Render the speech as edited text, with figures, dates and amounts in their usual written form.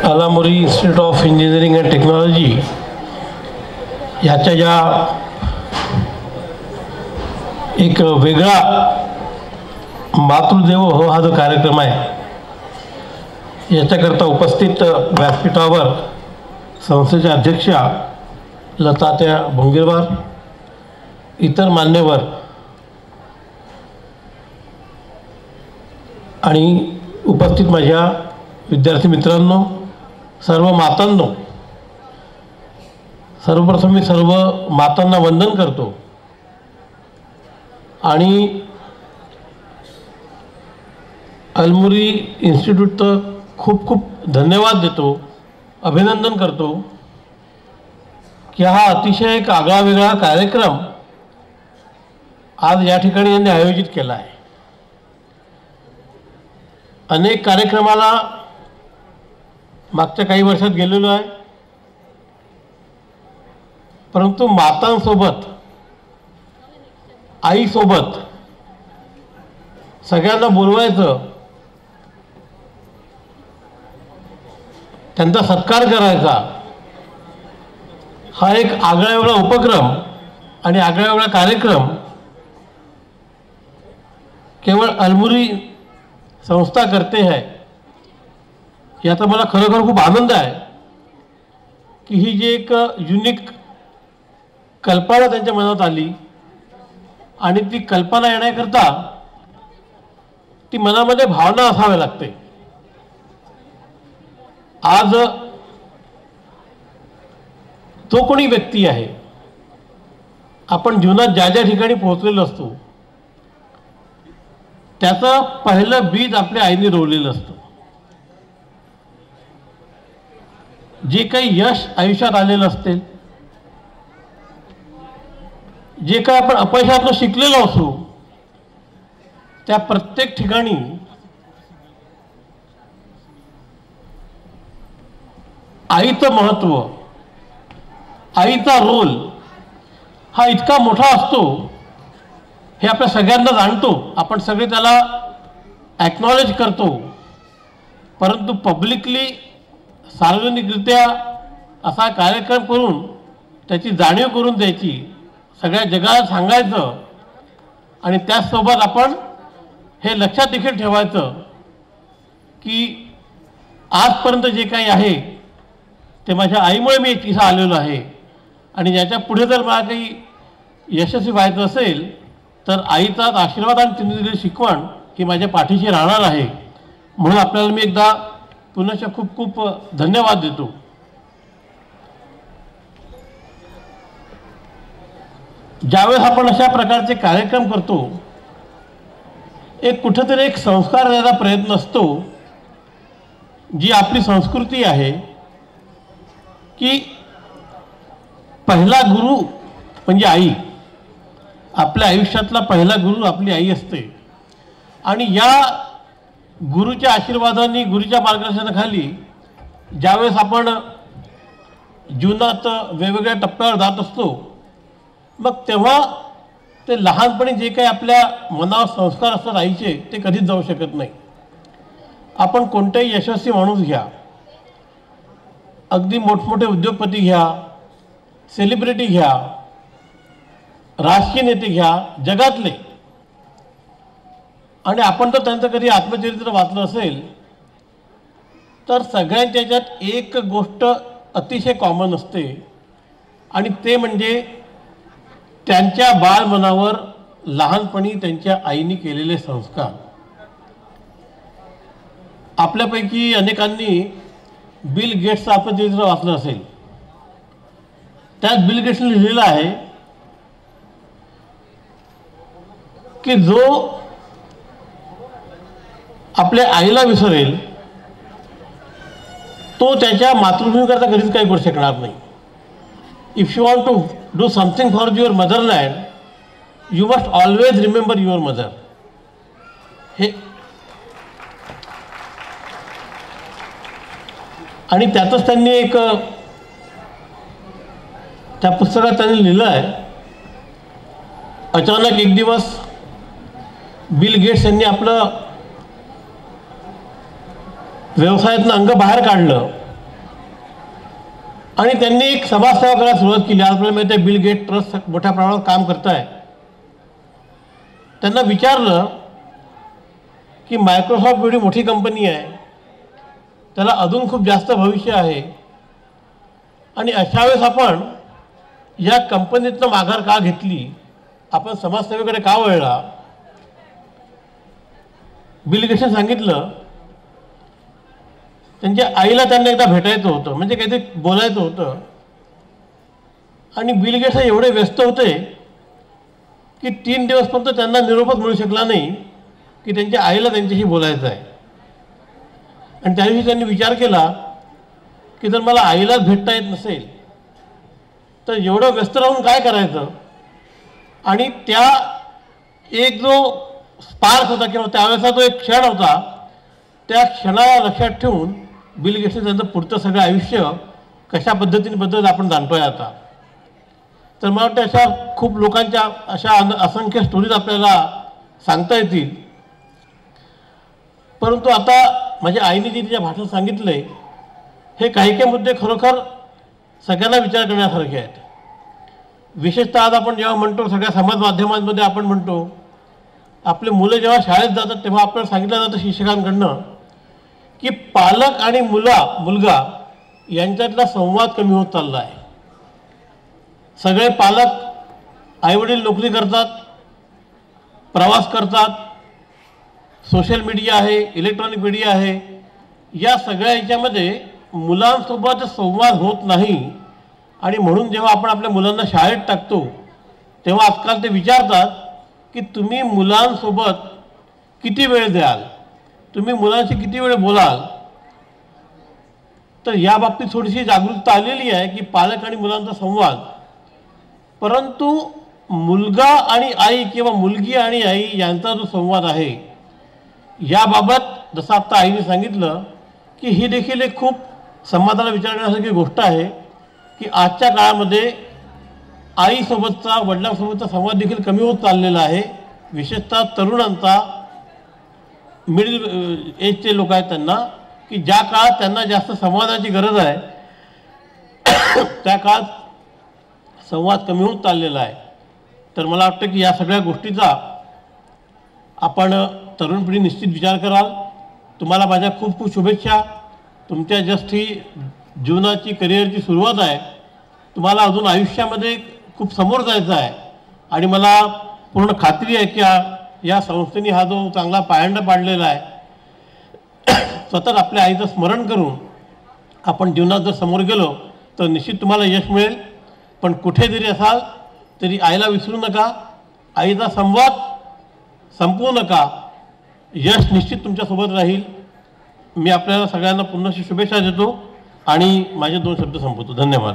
आलामोरी institute of engineering and technology याच्या ज्या एक वेगळा मातृदेवो हो हा जो कार्यक्रम आहे याच्याकरता उपस्थित व्यासपीठावर संस्थेच्या अध्यक्षा लतात्या भोंगीरवार, इतर मान्यवर आणि उपस्थित माझ्या विद्यार्थी मित्रांनो, सर्व मातांनो, सर्वप्रथम मी सर्व मातांना वंदन करतो आणि अलमुरी इन्स्टिट्यूटचं खूप खूप धन्यवाद देतो, अभिनंदन करतो की हा अतिशय एक आगळा वेगळा कार्यक्रम आज या ठिकाणी यांनी आयोजित केला आहे. अनेक कार्यक्रमाला मागच्या काही वर्षात गेलेलो आहे, परंतु मातांसोबत, आईसोबत सगळ्यांना बोलवायचं, त्यांचा सत्कार करायचा हा एक आगळा वेगळा उपक्रम आणि आगळा वेगळा कार्यक्रम केवळ अलमुरी संस्था करते है याचा मला खरोखर खूप आनंद आहे की ही जी एक युनिक कल्पना त्यांच्या मनात आली आणि ती कल्पना येण्याकरता ती मनामध्ये भावना असावी लागते. आज तो कोणी व्यक्ती आहे, आपण जीवनात ज्या ज्या ठिकाणी पोहोचलेलो असतो त्याचं पहिलं बीज आपल्या आईने रोवलेलं असतं. जे काही यश आयुष्यात आलेलं असते, जे काही आपण अपयशातून शिकलेलो असू, त्या प्रत्येक ठिकाणी आईचं महत्त्व, आईचा रोल हा इतका मोठा असतो हे आपल्या सगळ्यांना जाणतो, आपण सगळे त्याला ॲक्नॉलेज करतो, परंतु पब्लिकली सार्वजनिकरित्या असा कार्यक्रम करून त्याची जाणीव करून द्यायची, सगळ्या जगाला सांगायचं आणि त्याचसोबत आपण हे लक्षात देखील ठेवायचं की आजपर्यंत जे काही आहे ते माझ्या आईमुळे मी इथं आलेलो आहे आणि याच्या पुढे जर मला काही यशस्वी व्हायचं असेल तर आईचाच आशीर्वाद आणि तिने दिलेली शिकवण ही माझ्या पाठीशी राहणार आहे. म्हणून आपल्याला मी एकदा पुन्हा खूप खूप धन्यवाद देतो. ज्यावेळेस आपण अशा प्रकारचे कार्यक्रम करतो, एक कुठेतरी एक संस्कार द्यायचा प्रयत्न असतो. जी आपली संस्कृती आहे की पहिला गुरु म्हणजे आई, आपल्या आयुष्यातला पहिला गुरु आपली आई असते आणि या गुरुच्या आशीर्वादाने, गुरुच्या मार्गदर्शनाखाली ज्यावेळेस आपण जीवनात वेगवेगळ्या टप्प्यावर जात असतो, मग तेव्हा ते लहानपणी जे काही आपल्या मनावर संस्कार असतात आईचे ते कधीच जाऊ शकत नाही. आपण कोणतेही यशस्वी माणूस घ्या, अगदी मोठमोठे उद्योगपती घ्या, सेलिब्रिटी घ्या, राजकीय नेते घ्या, जगातले, आणि आपण जर त्यांचं कधी आत्मचरित्र वाचलं असेल तर सगळ्यांच्या ह्याच्यात एक गोष्ट अतिशय कॉमन असते आणि ते म्हणजे त्यांच्या बाळमनावर लहानपणी त्यांच्या आईने केलेले संस्कार. आपल्यापैकी अनेकांनी बिल गेट्सचं आत्मचरित्र वाचलं असेल. त्यात बिल गेट्सने लिहिलेलं आहे की जो आपल्या आईला विसरेल तो त्याच्या मातृभूमीकरता कधीच काही करू शकणार नाही. If you want to do something for your motherland you must always remember your mother. हे आणि त्यातच त्यांनी एक त्या पुस्तकात त्यांनी लिहिलं आहे, अचानक एक दिवस बिल गेट्स यांनी आपलं व्यवसायातनं अंग बाहेर काढलं आणि त्यांनी एक समाजसेवा करायला सुरुवात केली. आपल्याला माहिती आहे बिल गेट ट्रस्ट मोठ्या प्रमाणात काम करत आहे. त्यांना विचारलं की मायक्रोसॉफ्ट एवढी मोठी कंपनी आहे, त्याला अजून खूप जास्त भविष्य आहे आणि अशा वेळेस आपण या कंपनीतनं माघार का घेतली, आपण समाजसेवेकडे का वळला. बिल गेट्सने सांगितलं त्यांच्या आईला त्यांना एकदा भेटायचं होतं, म्हणजे काहीतरी बोलायचं होतं आणि बिल गेट्स एवढे व्यस्त होते की 3 दिवसपर्यंत त्यांना निरोपच मिळू शकला नाही की त्यांच्या आईला त्यांच्याशी बोलायचं आहे. आणि त्या दिवशी त्यांनी विचार केला की जर मला आईलाच भेटता येत नसेल तर एवढं व्यस्त राहून काय करायचं. आणि त्या एक जो स्पार्क होता किंवा त्यावेळेचा जो एक क्षण होता, त्या क्षणाला लक्षात ठेवून बिल गेट्सने त्यांचं पुढचं सगळं आयुष्य कशा पद्धतीने बदललं आपण जाणतोय आता. तर मला वाटतं अशा खूप लोकांच्या अशा असंख्य स्टोरीज आपल्याला सांगता येतील. परंतु आता माझ्या आईने जे तिच्या भाषणात सांगितलं आहे, हे काही काही मुद्दे खरोखर सगळ्यांना विचार करण्यासारखे आहेत. विशेषतः आज आपण जेव्हा म्हणतो, सगळ्या समाज माध्यमांमध्ये आपण म्हणतो, आपले मुलं जेव्हा शाळेत जातात तेव्हा आपल्याला सांगितलं जातं शिक्षकांकडनं की पालक आणि मुलगा यांच्यातला संवाद कमी होत चालला आहे. सगळे पालक आईवडील नोकरी करतात, प्रवास करतात, सोशल मीडिया आहे, इलेक्ट्रॉनिक मीडिया आहे, या सगळ्या याच्यामध्ये मुलांसोबत संवाद होत नाही. आणि म्हणून जेव्हा आपण आपल्या मुलांना शाळेत टाकतो तेव्हा आजकाल ते विचारतात की तुम्ही मुलांसोबत किती वेळ द्याल, तुम्ही मुलांशी किती वेळ बोलाल. तर या बाबतीत थोडीशी जागरूकता आलेली आहे की पालक आणि मुलांचा संवाद, परंतु मुलगा आणि आई किंवा मुलगी आणि आई यांचा जो संवाद आहे याबाबत जसं आत्ता आईने सांगितलं की ही देखील एक खूप समाजाला विचार करण्यासारखी गोष्ट आहे की आजच्या काळामध्ये आईसोबतचा वडिलांसोबतचा संवाद देखील कमी होत चाललेला आहे. विशेषतः तरुणांचा, मिडल एजचे लोक आहेत त्यांना, की ज्या काळात त्यांना जास्त संवादाची गरज आहे त्या काळात संवाद कमी होत चाललेला आहे. तर मला वाटतं की या सगळ्या गोष्टीचा आपण तरुण पिढी निश्चित विचार कराल. तुम्हाला माझ्या खूप खूप शुभेच्छा. तुमच्या जस्ट ही जीवनाची करिअरची सुरुवात आहे. तुम्हाला अजून आयुष्यामध्ये खूप समोर जायचं आहे आणि मला पूर्ण खात्री आहे की या संस्थेने हा जो चांगला पायंडा पाडलेला आहे, सतत आपल्या आईचं स्मरण करून आपण जीवनात जर समोर गेलो तर निश्चित तुम्हाला यश मिळेल. पण कुठे जरी असाल तरी आईला विसरू नका, आईचा संवाद संपवू नका. यश निश्चित तुमच्यासोबत राहील. मी आपल्याला सगळ्यांना पुन्हा शुभेच्छा देतो आणि माझे 2 शब्द संपवतो. धन्यवाद.